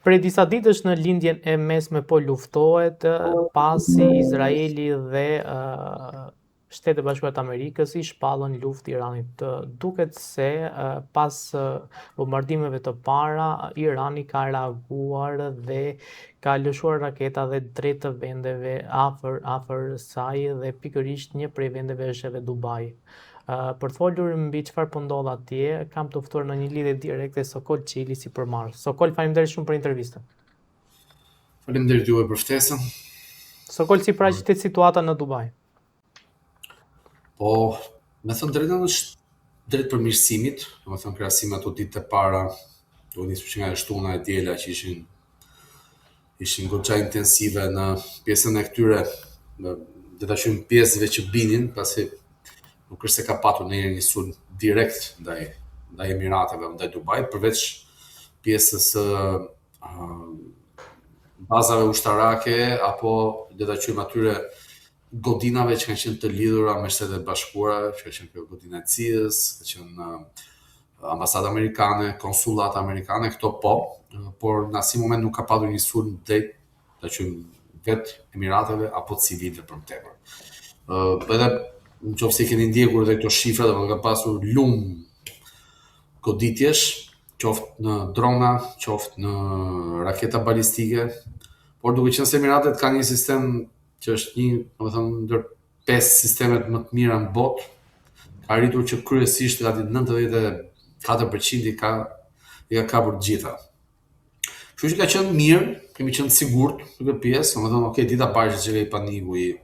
Prej disa ditësh në lindjen e mesme po luftohet pasi Izraeli dhe Shtetet Bashkuara të Amerikës i shpallën luftë Iranit. Duket se pas bombardimeve të para, Irani ka reaguar dhe ka lëshuar raketa dhe drejt të vendeve afër saj dhe pikërisht një prej vendeve është edhe Dubai. Për të folur mbi çfarë po ndodh atje, kam të ftuar në një lidhje direkte Sokol Çili si përmarrës. Sokol, faleminderit shumë për intervistën. Faleminderit juve për ftesën. Sokol, si paraqitet situata në Dubai? Po, me thënë drejtën është drejt përmirësimit, do të thënë krahasim ato ditët e para, do nisur që nga e shtuna e diela që ishin goxha intensive në pjesën e këtyre dhe ta quajmë pjesëve që binin, pasi nuk është se ka patur ndonjëherë një sulm direkt ndaj Emirateve, ndaj Dubait, përveç pjesës bazave ushtarake apo le ta quajmë atyre godinave që kanë qenë të lidhura me Shtetet Bashkuara, që ka qenë kjo godina e CIA-s, ka qenë ambasada amerikane, konsullat amerikane, këto po, por në asnjë moment nuk ka patur një sulm drejt, ta quajmë vetë Emirateve apo civile për më tepër. Edhe nëse keni ndjekur edhe këto shifra, do të ka pasur goditjesh, qoftë në drona, qoftë në raketa balistike, por duke qenë se Emiratet ka një sistem që është një, domethënë ndër 5 sistemet më të mira në botë, ka arritur që kryesisht gati 94% i ka kapur të gjitha. Kështu që ka qenë mirë, kemi qenë sigurt në këtë pjesë, domethënë okay, dita parë që i paniku i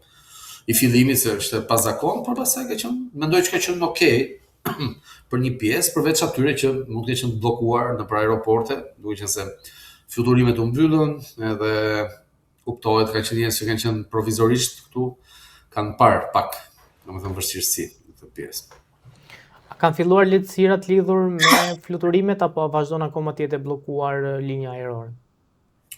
fillimit se është pa zakon, por pastaj mendoj që ka qenë okay për një pjesë, përveç atyre që mund të qenë bllokuar nëpër aeroporte, duke qenë se fluturimet u mbyllën, edhe kuptohet ka qenë njerëz që kanë qenë provizorisht këtu, kanë parë pak, domethënë vështirësi në këtë pjesë. Kanë filluar lehtësirat lidhur me fluturimet apo vazhdon akoma të jetë bllokuar linja ajrore?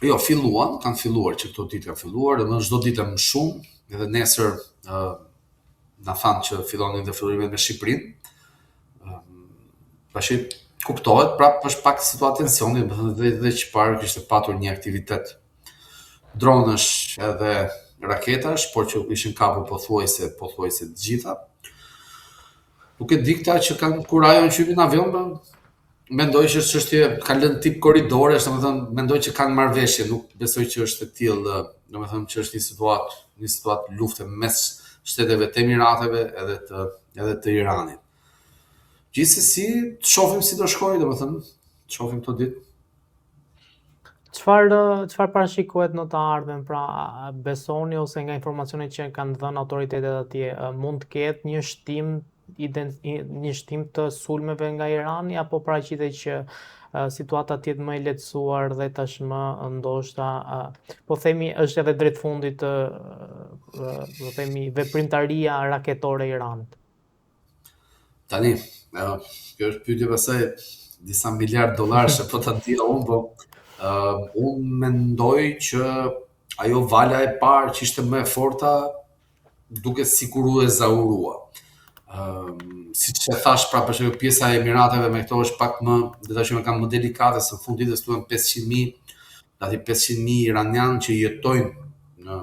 Jo, kanë filluar që këto ditë kanë filluar, dhe çdo ditë më shumë, edhe nesër na thanë që fillonin dhe fillurimet me Shqipërinë. Tash kuptohet, prapë është pak situatë tensioni, dhe që parë kishte patur një aktivitet dronësh edhe raketash, por që ishin kapur pothuajse të gjitha. Nuk e di këta që kanë kur ajo ngjyrin avion, mendoj që është çështje ka lënë tip korridore, domethënë mendoj që kanë marrëveshje, nuk besoj që është e tillë, domethënë që është një situatë lufte mes shteteve të Emirateve edhe të Iranit. Gjithsesi, shohim si do shkojë, domethënë, shohim këto ditë. Çfarë parashikohet në të ardhmen, pra besoni ose nga informacionet që kanë dhënë autoritetet atje, mund të ketë një shtim të sulmeve nga Irani, apo paraqitet që situata të jetë më e lehtësuar dhe tashmë ndoshta po themi është edhe drejt fundit do themi veprimtaria raketore e Iranit? Tani, kjo është pyetje pastaj disa miliard dollarësh po ta di unë, po unë mendoj që ajo vala e parë që ishte më e forta duket sikur u ezaurua. Siç e thash, pra për shembull pjesa e Emirateve me këto është pak më, le ta thënë kanë më delikate, se në fund ditës thuan 500.000 iranian që jetojnë në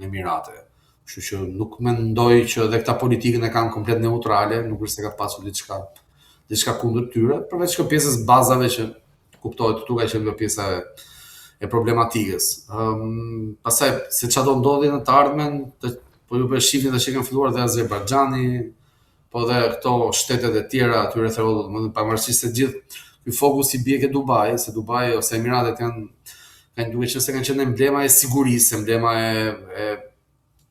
Emirate. Kështu që nuk mendoj që edhe këta politikën e kanë komplet neutrale, nuk është se ka pasur diçka kundër tyre, përveç që pjesës bazave që kuptohet këtu ka qenë pjesa e problematikës. Pastaj se çfarë do ndodhi në të ardhmen, po ju për shifrin tash që kanë filluar dhe Azerbajxhani, po dhe këto shtetet e tjera aty rreth rrotullt, domethënë pavarësisht se gjithë ky fokus i bie ke Dubai, se Dubai ose Emiratet kanë duhet që se kanë qenë emblema e sigurisë, emblema e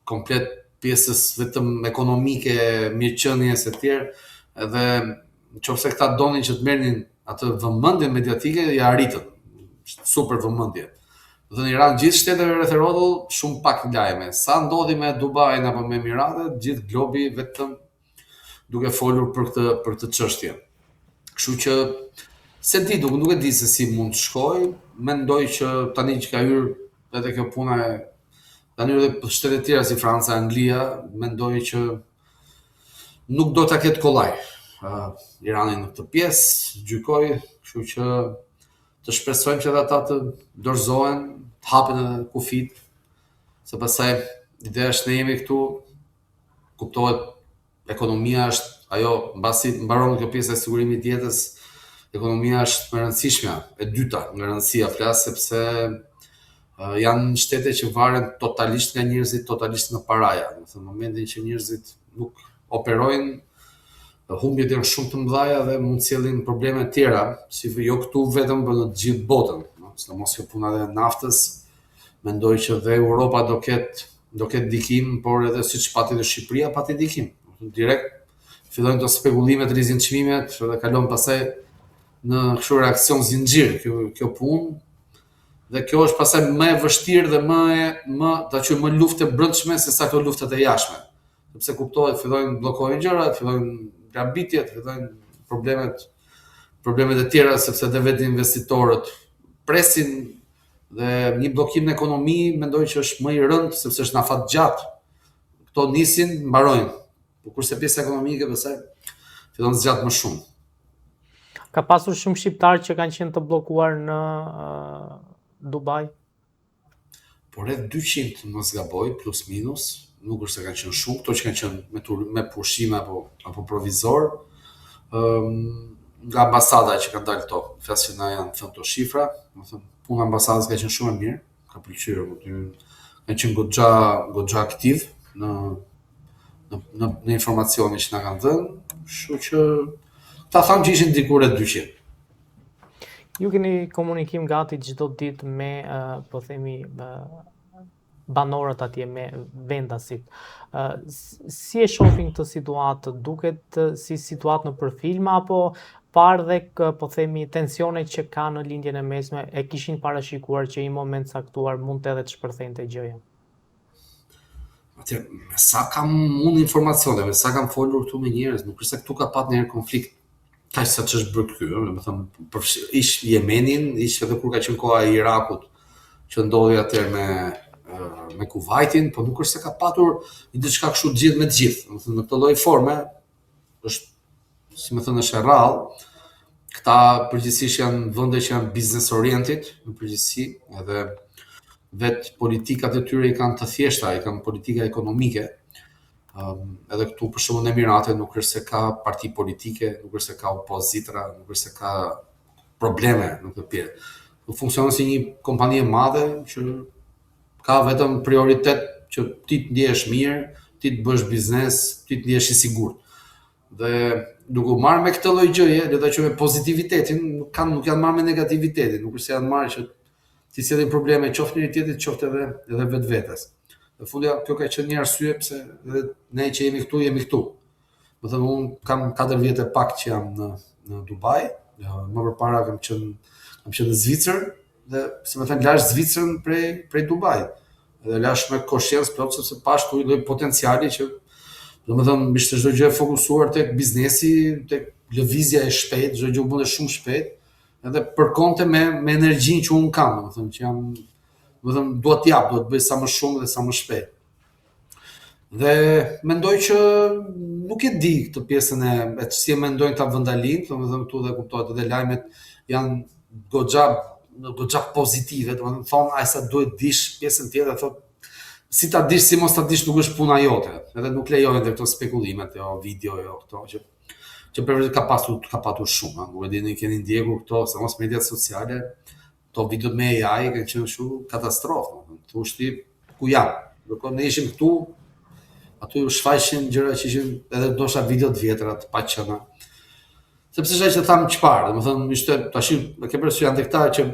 komplet pjesës vetëm ekonomike, mirëqenies e tjerë, edhe nëse këta donin që të merrnin atë vëmendje mediatike, ja arritën. Super vëmendje. Do thënë Iran gjithë shteteve rreth rrotull shumë pak lajme. Sa ndodhi me Dubai apo me Emiratet, gjithë globi vetëm duke folur për këtë çështje. Kështu që se di, nuk e di se si mund të shkojë, mendoj që tani që ka hyrë edhe kjo puna e tani edhe shtete tjera si Franca, Anglia, mendoj që nuk do ta ketë kollaj. Irani në këtë pjesë gjykoi, kështu që të shpresojmë që edhe ata të dorëzohen, të hapen edhe kufit, se pastaj ideja është ne jemi këtu, kuptohet ekonomia është ajo, mbasi mbaron kjo pjesa e sigurimit të jetës, ekonomia është më e rëndësishmja, e dyta nga rëndësia flas sepse janë shtete që varen totalisht nga njerëzit, totalisht nga paraja. Në momentin që njerëzit nuk operojnë, humbjet janë shumë të mëdha dhe mund të sjellin probleme të tjera, si jo këtu vetëm, por në të gjithë botën. Sidomos kjo puna e naftës, mendoj që dhe Europa do ketë dikim, por edhe siç pati dhe Shqipëria pati dikim. Direkt fillojnë të spekullimet, rrezikshmimet dhe kalon pastaj në kështu reakcion zinxhir kjo punë. Dhe kjo është pastaj më e vështirë dhe më luftë e brendshme se sa këto luftat e jashtme. Sepse kuptohet, fillojnë bllokojnë gjërat, fillojnë grabitjet, fillojnë problemet e tjera sepse edhe vetë investitorët presin dhe një bllokim në ekonomi mendoj që është më i rëndë sepse është në afat gjatë. Këto nisin, mbarojnë. Por kurse pjesa ekonomike pastaj fillon të zgjat më shumë. Ka pasur shumë shqiptarë që kanë qenë të bllokuar në Dubai? Por rreth 200 mos gaboj, plus minus, nuk është se kanë qenë shumë, këto që kanë qenë me pushime apo provizor, nga ambasada që kanë dalë këto, flasin na janë thënë këto shifra, do të thënë puna e ambasadës ka qenë shumë e mirë, ka pëlqyer, kanë qenë goxha aktiv në informacionin që na kanë dhënë, kështu që ta them që ishin diku rreth 200. Ju keni komunikim gati çdo ditë me, po themi, banorët atje, me vendasit. Si e shohin këtë situatë? Duket si situatë nëpër film apo parë dhe po themi tensionet që ka në lindjen e mesme e kishin parashikuar që një moment caktuar mund të edhe të shpërthente gjëja? Atje, me sa kam unë informacione, me sa kam folur këtu me njerëz, nuk është se këtu ka pat ndonjëherë konflikt kaq sa ç'është bërë këtu, domethënë ish Jemenin, ish edhe kur ka qenë koha e Irakut, që ndodhi atëherë me Kuvajtin, po nuk është se ka patur një diçka kështu të gjithë me të gjithë. Domethënë në këtë lloj forme është, si më thënë, është e rrallë. Këta përgjithsisht janë vende që janë business oriented në përgjithësi, edhe vetë politikat e tyre i kanë të thjeshta, i kanë politika ekonomike. Edhe këtu për shembull në Emirate nuk është se ka parti politike, nuk është se ka opozitra, nuk është se ka probleme në këtë pjesë. Funksionon si një kompani e madhe që ka vetëm prioritet që ti të ndjehesh mirë, ti të bësh biznes, ti të ndjehesh i sigurt. Dhe duke marrë me këtë lloj gjëje, le ta quajmë pozitivitetin, nuk janë marrë me negativitetin, nuk është se janë marrë që ti sjellin probleme qoftë njëri tjetrit, qoftë edhe vetvetes. Në fund kjo ka qenë një arsye pse edhe ne që jemi këtu. Do thënë unë kam 4 vjet e pak që jam në Dubai, më përpara kam qenë në Zvicër dhe si më thënë lash Zvicrën prej Dubai. Dhe lash me koshiencë plot sepse pash ku lloj potenciali që domethënë ishte çdo gjë e fokusuar tek biznesi, tek lëvizja e shpejtë, çdo gjë u bënte shumë shpejt, edhe përkonte me energjinë që un kam, domethënë që jam, domethënë dua të jap, dua të bëj sa më shumë dhe sa më shpejt. Dhe mendoj që nuk e di këtë pjesën e si e mendojnë ta vendalinë, domethënë këtu dhe kuptohet edhe lajmet janë goxha pozitive, domethënë thonë ai sa duhet dish pjesën tjetër, thotë si ta dish, si mos ta dish, nuk është puna jote. Edhe nuk lejohen këto spekullimet, video, këto që për vetë ka patur shumë, nuk e di ne keni ndjekur këto, se mos mediat sociale, këto videot me AI kanë qenë shumë katastrofë, thosh ti ku jam. Do ne ishim këtu, aty u shfaqin gjëra që ishin edhe ndoshta video të vjetra, të paqëna. Sepse çaj që tham çfarë, domethënë ishte tash e ke parasysh janë këta që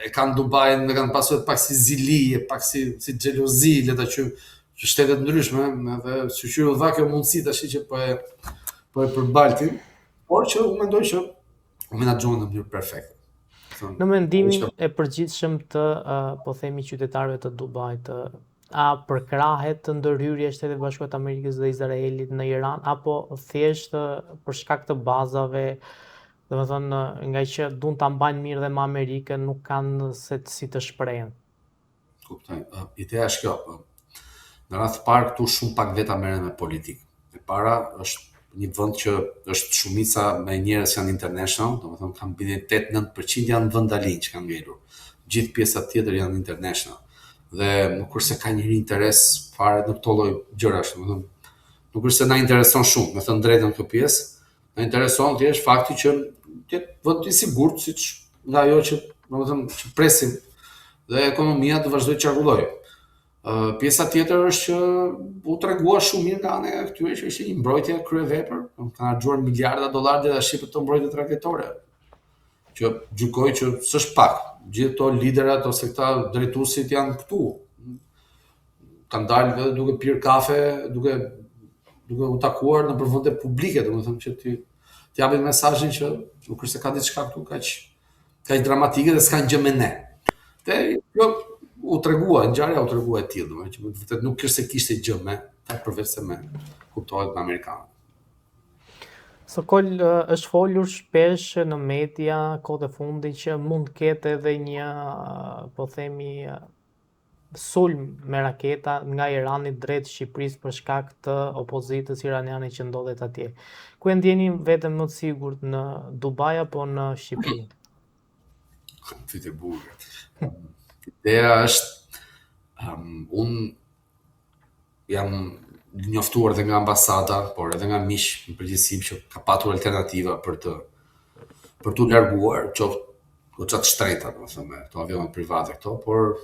e kanë Dubain, me kanë pasur pak si zili, pak si xhelozi, le ta quajmë, që shtete ndryshme, edhe shoqëruar dha kjo mundësi tash që po e përbaltin, por që unë mendoj që u menaxhohen në mënyrë perfekte. Në mendimin e përgjithshëm të po themi qytetarëve të Dubait, a përkrahet ndërhyrja e Shtetit Bashkuar të Amerikës dhe Izraelit në Iran, apo thjesht për shkak të bazave, domethënë nga që duan ta mbajnë mirë dhe me Amerikën, nuk kanë se si të shprehen? Kuptoj. Ideja është kjo. Në radhë të parë këtu shumë pak veta merren me politikë. E para është një vend që është shumica me njerëz janë international, domethënë kanë bini 8-9% janë vendalin që kanë ngelur. Gjithë pjesat tjetër janë international. Dhe nuk është se ka njëri interes fare në këto lloj gjërash, domethënë nuk është se na intereson shumë, me thënë drejtën këtë pjesë, na intereson thjesht fakti që të vend i sigurt siç nga ajo që domethënë që presim dhe ekonomia të vazhdojë të qarkullojë. Pjesa tjetër është që u tregua shumë mirë nga ana e këtyre që ishte një mbrojtje kryevepër, kanë harxuar miliarda dollar deri tash për të mbrojtje raketore. Që gjykoj që s'është pak. Gjithë to liderat ose këta drejtuesit janë këtu. Kanë dalë edhe duke pirë kafe, duke u takuar në vende publike, domethënë që ti japin mesazhin që nuk është se ka diçka këtu kaq dramatike dhe s'ka gjë me ne. Dhe jo u tregua, ngjarja u tregua e tillë, domethënë që vërtet nuk është se kishte gjë me, përveç se me kuptohet me amerikanët. Sokol është folur shpesh në media kohët e fundit që mund të ketë edhe një, po themi, sulm me raketa nga Irani drejt Shqipërisë për shkak të opozitës iraniane që ndodhet atje. Ku e ndjeni veten më të sigurt, në Dubai apo në Shqipëri? Pyetje bukur. Ideja është unë jam njoftuar dhe nga ambasada, por edhe nga miq në përgjithësi që ka patur alternativa për tu larguar, qoftë goxhat shtrejta, domethënë me këto avionet private këto, por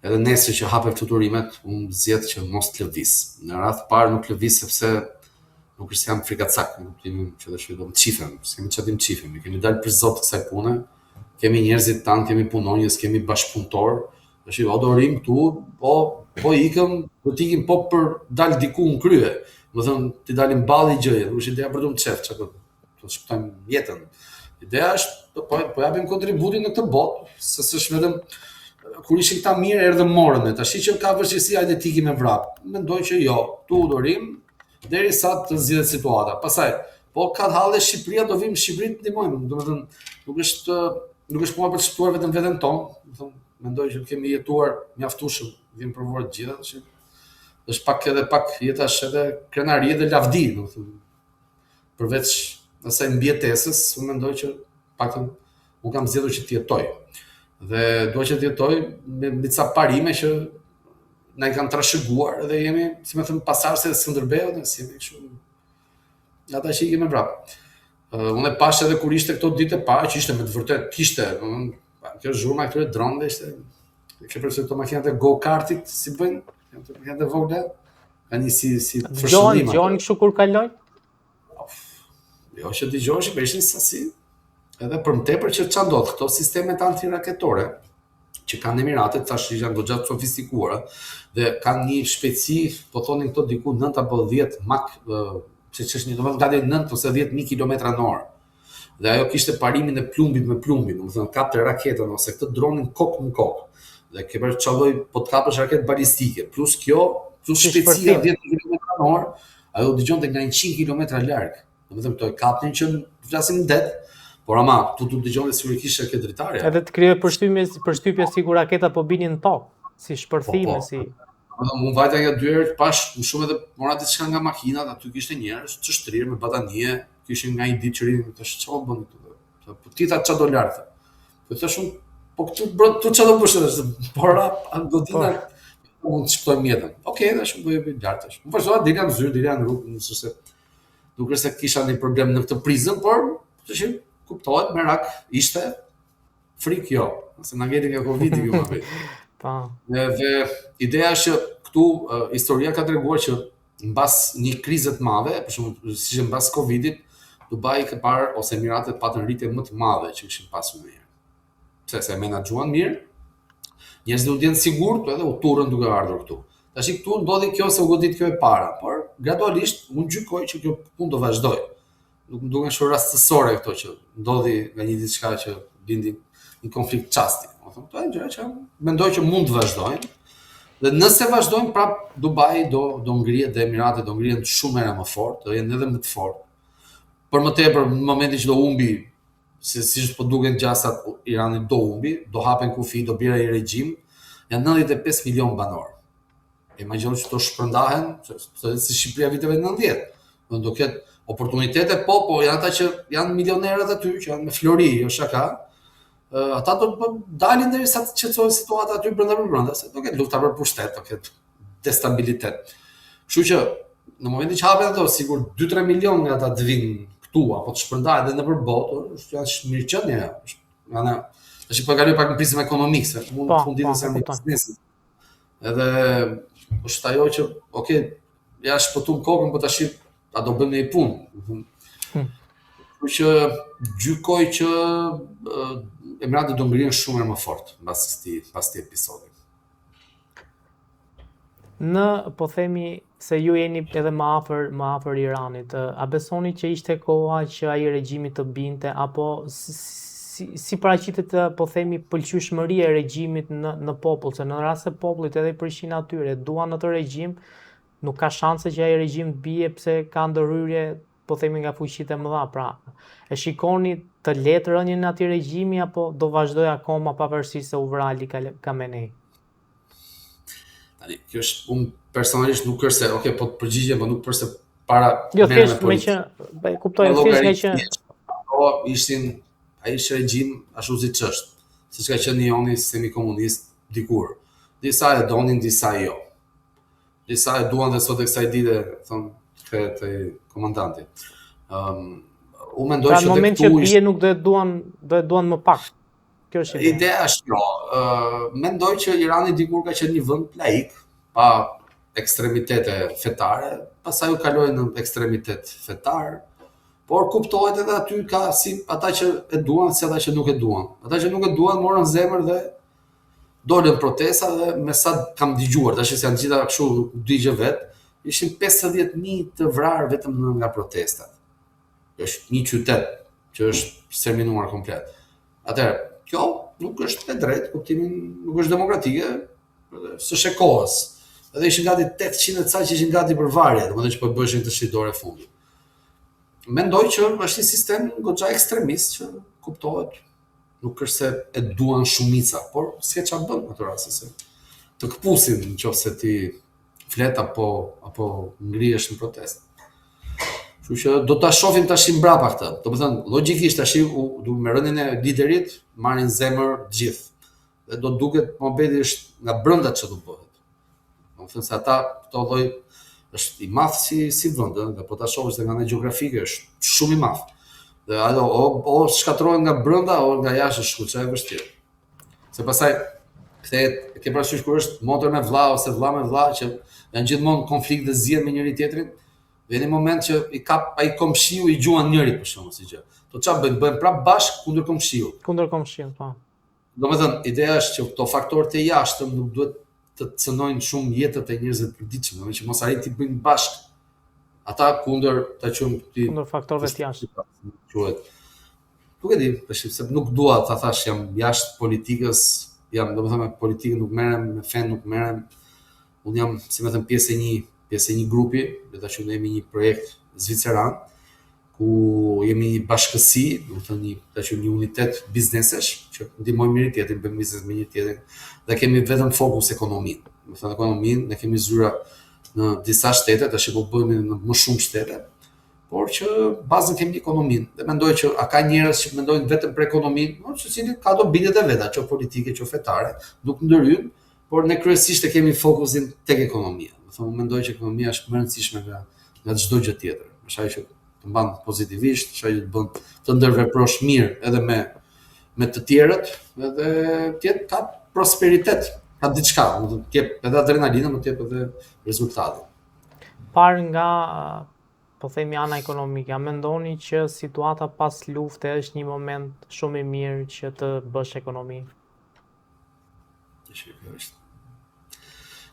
edhe nesër që hapet fluturimet, unë zgjedh që mos të lëviz. Në radhë të parë nuk lëviz sepse nuk është se jam frikacak, në kuptimin që dash do të çifem, s'kemi çfarë të çifem, ne kemi dalë për zot kësaj pune, kemi njerëzit tanë, kemi punonjës, kemi bashkëpunëtor, dash o do rim këtu, po ikëm, do t'ikim po për dal diku në krye. Domethënë ti dalim balli gjëje, nuk është ideja për të çef, çka do të shpëtojmë jetën. Ideja është po japim kontributin në këtë botë, se s'është vetëm kur ishin këta mirë erdhën morën ne. Tash që ka vështirësi hajde t'ikim me vrap. Mendoj që jo, tu do rim derisa të zgjidhet situata. Pastaj, po ka hallë Shqipëria do vim në Shqipëri të ndihmojmë. Domethënë nuk është puna për të shtuar vetëm veten tonë, domethënë mendoj që kemi jetuar mjaftueshëm, vim provuar të gjitha, që është pak jetash edhe krenarie dhe lavdi, domethënë. Përveç asaj mbijetesës, unë mendoj që paktën unë kam zgjedhur që të jetoj. Dhe dua që të jetoj me ca parime që na i kanë trashëguar dhe jemi, si më thënë, pasardhëse të Skënderbeut, si jemi kështu. Ata që ikim me vrap. Unë e pash edhe kur ishte këto ditë e para që ishte me të vërtet, kishte, kjo zhurma këtyre dronëve ishte, ke përse këto makinat e go-kartit, si bëjnë, këto makinat e vogla, ka një si fërshëllim. Dëgjoni kështu kur kalojnë? Jo që dëgjohesh, për ishin sasi. Edhe për më tepër që ç'a ndodh, këto sistemet antiraketore që kanë Emiratet tash janë goxha të sofistikuara dhe kanë një shpejtësi, po thonin këto diku 9 apo 10 Mach, se ç'është një domethënë gati 9 ose 10.000 km/h. Dhe ajo kishte parimin e plumbit me plumbin, domethënë kapte raketën ose këtë dronin kokë në kokë. Dhe ke bërë çalloj po të kapësh raketë balistike, plus shpejtësia 10 km/h, ajo dëgjonte nga 100 km larg. Domethënë këto e kapnin që flasim në det, por ama tu dëgjonte sigurisht raketë dritare. Edhe të krijoj përshtypje sikur raketa po binin në tokë, si shpërthime, si. Unë vajta nga dyert, pash më shumë edhe mora diçka nga makinat, aty kishte njerëz të shtrirë me batanie, kishin nga një ditë qërim, tash çfarë bën këtu? Po ti tha ç'a do lart. Po thash unë, po këtu bro, tu ç'a do bësh? Por godina mund të shpëtojmë jetën. Okej, tash do jep lart tash. Unë vazhdova deri në zyrë, deri në rrugë, nëse nuk është se kisha një problem në këtë prizën, por tash kuptohet merak ishte frikë jo, se na ngeli nga Covidi kjo më vetë. Dhe ideja është që këtu historia ka treguar që mbas një krize të madhe, për shembull siç mbas Covidit, Dubai ka parë ose Emiratet patën rritje më të madhe që kishin pasur ndonjëherë. Pse se menaxhuan mirë, njerëzit u ndjen sigurt edhe u turrën duke ardhur këtu. Tash këtu ndodhi kjo se u godit kjo e para, por gradualisht unë gjykoj që kjo punë do vazhdojë. Nuk më duken shumë rastësore këto që ndodhi nga një diçka që bindi një konflikt çasti. Këto janë gjëra që mendoj që mund të vazhdojnë. Dhe nëse vazhdojnë, prap Dubai do ngrihet dhe Emiratet do ngrihen shumë herë më fort, do jenë edhe më të fortë. Për më tepër, në momentin që do humbi, siç po duken gjasat, Irani do humbi, do hapen kufi, do bjerë ai regjim, janë 95 milion banor. Imagjino që to shpërndahen, si Shqipëria viteve 90. Do ketë oportunitete po janë ata që janë milionerët aty, që janë me flori, jo shaka. Ata do të dalin derisa të qetësohet situata aty brenda, se do ketë lufta për pushtet, do ketë destabilitet. Kështu që në momentin që hapen ato, sigur 2-3 milion nga ata të vinë këtu apo të shpërndahen edhe nëpër botë, janë mirëqenie. Janë tash po kaloj pak në prizmë ekonomike, se mund të fundit se në biznesin. Edhe është ajo që, okay, ja shpëtum kokën, po tash a do bëjmë një punë. Kështu që gjykoj që Emiratet do ngrihen shumë më fort pas këtij episodi. Po themi se ju jeni edhe më afër Iranit, a besoni që ishte koha që ai regjimi të binte, apo si paraqitet po themi pëlqyeshmëria e regjimit në popull, se në rast se popullit edhe i përqin atyre duan atë regjim, nuk ka shanse që ai regjim të bie pse ka ndërhyrje po themi nga fuqitë e mëdha. Pra, e shikoni të letë rënien e atij regjimi apo do vazhdoj akoma pavarësisht se u vra Ali Khamenei? Tani, kjo është unë personalisht nuk është se, okay, po të përgjigjem, po nuk është se para thjesht me që kuptoj thjesht nga që ato ai ishte regjim ashtu siç është, siç ka qenë njëri sistemi komunist dikur. Disa e donin, disa jo. Disa e duan dhe sot e kësaj dite, thon te komandanti. U mendoj që në moment që bie nuk do e duan më pak. Kjo është ideja është kjo. Mendoj që Irani dikur ka qenë një vend laik, pa ekstremitete fetare, pastaj u kaloi në ekstremitet fetar, por kuptohet edhe aty ka si ata që e duan si ata që nuk e duan. Ata që nuk e duan morën zemër dhe dolën protesta dhe me sa kam dëgjuar, tash se janë gjitha kështu digje vet, ishin 50.000 të vrarë vetëm nga protestat. Është një qytet që është sterminuar komplet. Atëherë, kjo nuk është e drejtë, kuptimin nuk është demokratike, s'është e kohës. Edhe ishin gati 800 ca që ishin gati për varje, domethënë që po bëshin të shitore fundi. Mendoj që është një sistem goxha ekstremist që kuptohet, nuk është se e duan shumica, por s'ke çfarë bën në atë rast se të kpusin nëse ti flet apo ngrihesh në protestë. Kështu që do ta shohim tash mbrapa këtë. Domethënë, logjikisht tash du me rënien e liderit marrin zemër të gjithë. Dhe do duket mohabeti është nga brenda ç'do bëhet. Domethënë se ata këto lloj është i madh si vend, dhe po ta shohësh nga ana gjeografike është shumë i madh. Dhe ajo o shkatërrohen nga brenda o nga jashtë është shumë e vështirë. Se pastaj kthehet, ke parasysh kur është motër me vlla ose vlla me vlla që janë gjithmonë konflikt dhe zihen me njëri tjetrin. Dhe në moment që i kap ai komshiu i gjuan njërit për shkakun si gjë. Do çfarë bëjnë prap bashk kundër komshiut. Kundër komshiut, po. Domethënë, ideja është që këto faktorët e jashtëm nuk duhet të cënojnë shumë jetët e njerëzve të përditshëm, domethënë që mos arrin të bëjnë bashk ata kundër ta quajmë kundër faktorëve të jashtëm. Quhet. Nuk e di, se nuk dua ta thash jam jashtë politikës, domethënë me politikën nuk merrem, me fen nuk merrem. Unë jam, si më thënë, pjesë e një grupi, dhe ta quajmë jemi një projekt zviceran, ku jemi një bashkësi, domethënë një unitet biznesesh, që ndihmojmë njëri tjetrin, bëjmë biznes me njëri tjetrin, dhe kemi vetëm fokus ekonominë. Domethënë ekonominë ne kemi zyra në disa shtete, tash po bëhemi në më shumë shtete, por që bazën kemi ekonominë. Dhe mendoj që ka njerëz që mendojnë vetëm për ekonominë, secili ka dobinet e veta, që politike, që fetare, nuk ndërhyn, por ne kryesisht e kemi fokusin tek ekonomia. Unë mendoj që ekonomia është më e rëndësishme nga çdo gjë tjetër. Është ajo që të mban pozitivisht, është ajo që të bën të ndërveprosh mirë edhe me të tjerët, edhe të jetë ka prosperitet, ka diçka, do të jep edhe adrenalinë, do të jep edhe rezultate. Parë nga po themi ana ekonomike, a mendoni që situata pas lufte është një moment shumë i mirë që të bësh ekonomi?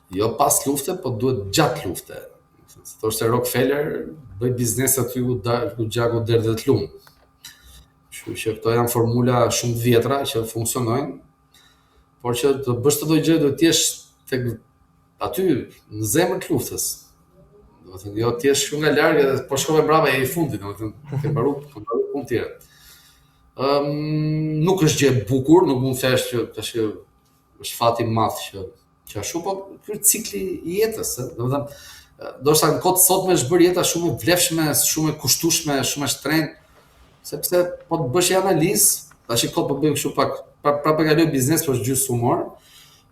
Jo pas lufte, po duhet gjatë lufte. Thoshte Rockefeller, bëj biznes aty ku gjaku derdh dhe të lumë. Kështu që këto janë formula shumë të vjetra që funksionojnë, por që të bësh çdo gjë duhet të jesh tek aty në zemër të luftës. Domethënë jo të jesh shumë nga larg edhe po shkove brava e i fundit, domethënë ke mbaruar punë tjetër. Nuk është gjë e bukur, nuk mund të thesh që tash është fati i madh që ashtu, po ky cikli i jetës, domethënë do shta në kohë të sotme është bërë jeta shumë e vlefshme, shumë e kushtueshme, shumë e shtrenjtë, sepse po të bësh analizë, tash kot po bëj kështu pak prapë kaloj biznes për gjysmë humor.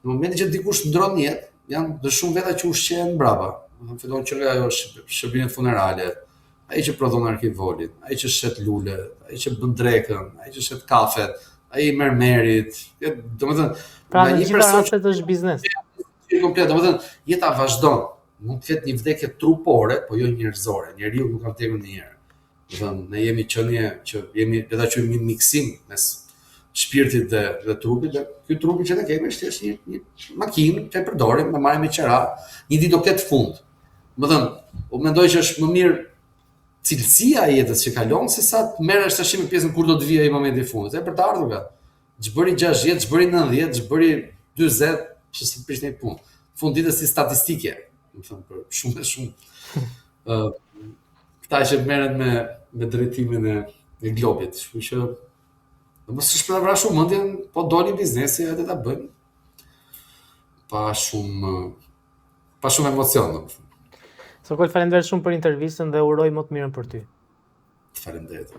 Në momentin që dikush ndron jetë, janë dhe shumë veta që ushqehen brapa. Do fillon që nga ajo shërbimet funerale, ai që prodhon arkivolin, ai që shet lule, ai që bën drekën, ai që shet kafet, ai mermerit. Domethënë, Pra në gjitha rastet është biznes. Komplet, domethënë, jeta vazhdon. Mund të ketë një vdekje trupore, po jo njerëzore. Njeriu nuk ka vdekur ndonjëherë. Domethënë, ne jemi qenie që jemi le ta quajmë një miksim mes shpirtit dhe trupit, dhe ky trupi që ne kemi është një makinë që e përdorim, e marrim me qera, një ditë do ketë fund. Domethënë, unë mendoj që është më mirë cilësia e jetës që kalon se sa të merresh tash me pjesën kur do të vijë ai momenti i fundit. E për të ardhurve. Ç'bëri 60, ç'bëri 90, ç'bëri 40, që si prish një punë. Fund ditës si statistike, më thënë për shumë këta që merren me drejtimin e globit, kështu që mos është për ta vrarë shumë mendjen, po doli biznesi edhe ta bëjmë pa shumë emocion, domethënë. Sokol, faleminderit shumë për intervistën dhe uroj më të mirën për ty. Faleminderit.